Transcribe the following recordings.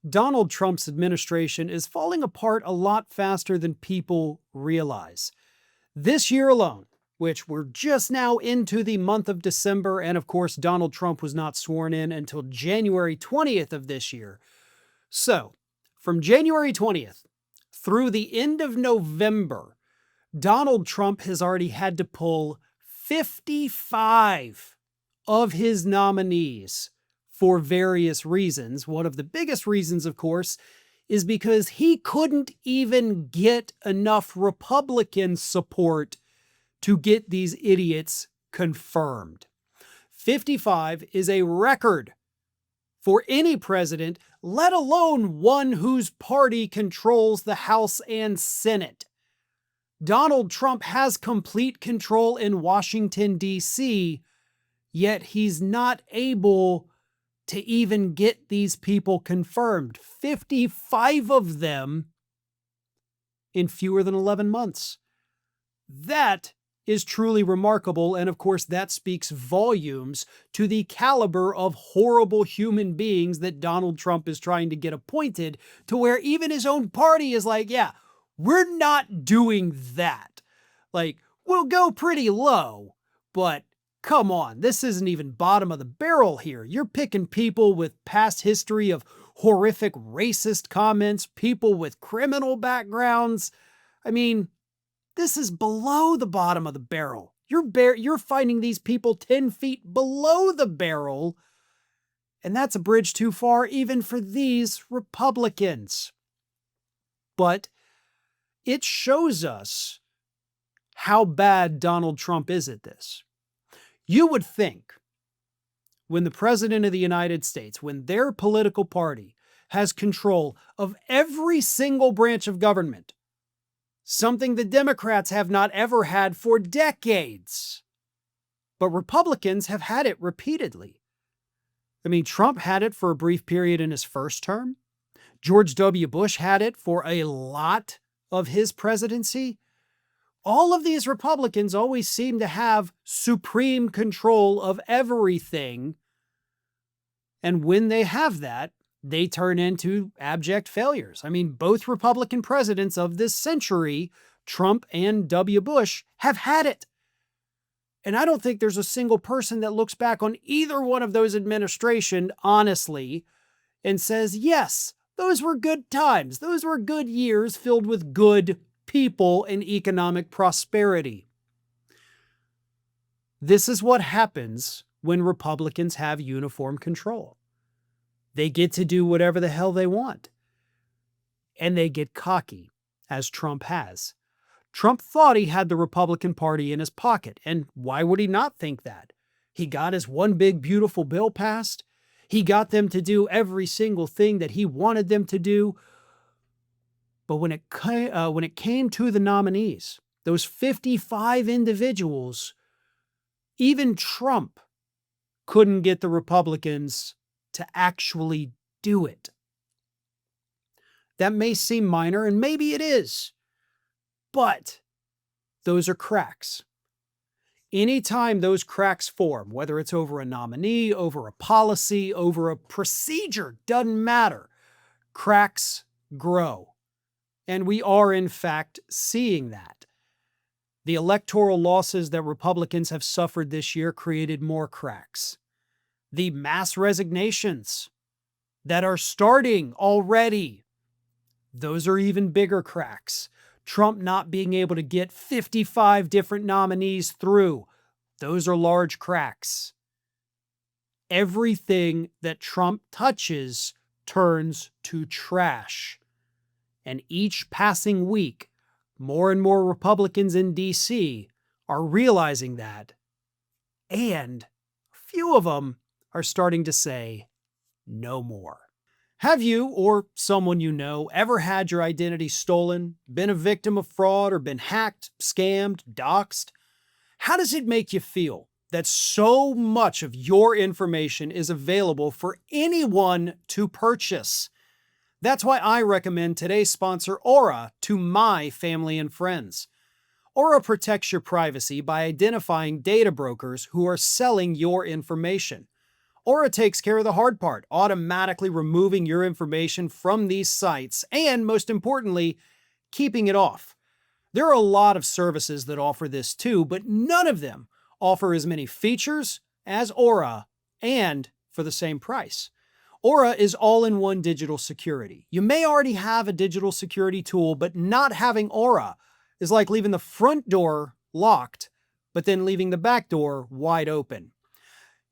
Donald Trump's administration is falling apart a lot faster than people realize. This year alone, which we're just now into the month of December, and of course, Donald Trump was not sworn in until January 20th of this year. So, from January 20th through the end of November, Donald Trump has already had to pull 55 of his nominees for various reasons. One of the biggest reasons, of course, is because he couldn't even get enough Republican support to get these idiots confirmed. 55 is a record for any president, let alone one whose party controls the House and Senate. Donald Trump has complete control in Washington, D.C., yet he's not able to even get these people confirmed. 55 of them in fewer than 11 months. That is truly remarkable, and of course that speaks volumes to the caliber of horrible human beings that Donald Trump is trying to get appointed, to where even his own party is like, yeah, we're not doing that. Like, we'll go pretty low, but come on, this isn't even bottom of the barrel here. You're picking people with past history of horrific racist comments, people with criminal backgrounds. I mean, this is below the bottom of the barrel. You're finding these people 10 feet below the barrel, and that's a bridge too far even for these Republicans. But it shows us how bad Donald Trump is at this. You would think when the President of the United States, when their political party has control of every single branch of government, something the Democrats have not ever had for decades, but Republicans have had it repeatedly. I mean, Trump had it for a brief period in his first term. George W. Bush had it for a lot of his presidency. All of these Republicans always seem to have supreme control of everything. And when they have that, they turn into abject failures. I mean, both Republican presidents of this century, Trump and W. Bush, have had it. And I don't think there's a single person that looks back on either one of those administrations honestly and says, yes, those were good times. Those were good years filled with good people and economic prosperity. This is what happens when Republicans have uniform control. They get to do whatever the hell they want. And they get cocky, as Trump has. Trump thought he had the Republican Party in his pocket, and why would he not think that? He got his one big beautiful bill passed. He got them to do every single thing that he wanted them to do. But when it came to the nominees, those 55 individuals, even Trump couldn't get the Republicans to actually do it. That may seem minor, and maybe it is, but those are cracks. Anytime those cracks form, whether it's over a nominee, over a policy, over a procedure, doesn't matter. Cracks grow. And we are, in fact, seeing that. The electoral losses that Republicans have suffered this year created more cracks. The mass resignations that are starting already, those are even bigger cracks. Trump not being able to get 55 different nominees through, those are large cracks. Everything that Trump touches turns to trash. And each passing week, more and more Republicans in D.C. are realizing that. And a few of them are starting to say, no more. Have you, or someone you know, ever had your identity stolen, been a victim of fraud, or been hacked, scammed, doxxed? How does it make you feel that so much of your information is available for anyone to purchase? That's why I recommend today's sponsor, Aura, to my family and friends. Aura protects your privacy by identifying data brokers who are selling your information. Aura takes care of the hard part, automatically removing your information from these sites and, most importantly, keeping it off. There are a lot of services that offer this too, but none of them offer as many features as Aura and for the same price. Aura is all-in-one digital security. You may already have a digital security tool, but not having Aura is like leaving the front door locked, but then leaving the back door wide open.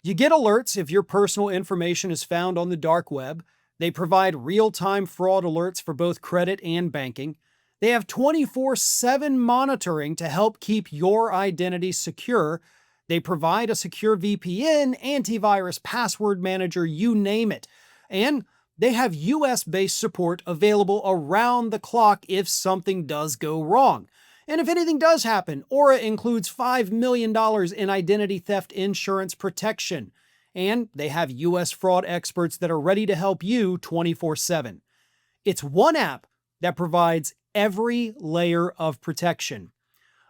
You get alerts if your personal information is found on the dark web. They provide real-time fraud alerts for both credit and banking. They have 24/7 monitoring to help keep your identity secure. They provide a secure VPN, antivirus, password manager, you name it. And they have US-based support available around the clock if something does go wrong. And if anything does happen, Aura includes $5 million in identity theft insurance protection. And they have US fraud experts that are ready to help you 24/7. It's one app that provides every layer of protection.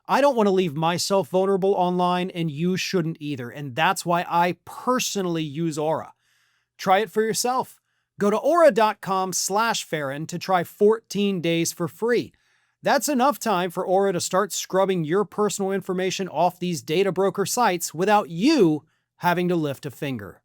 I don't want to leave myself vulnerable online, and you shouldn't either. And that's why I personally use Aura. Try it for yourself. Go to aura.com/Farron to try 14 days for free. That's enough time for Aura to start scrubbing your personal information off these data broker sites without you having to lift a finger.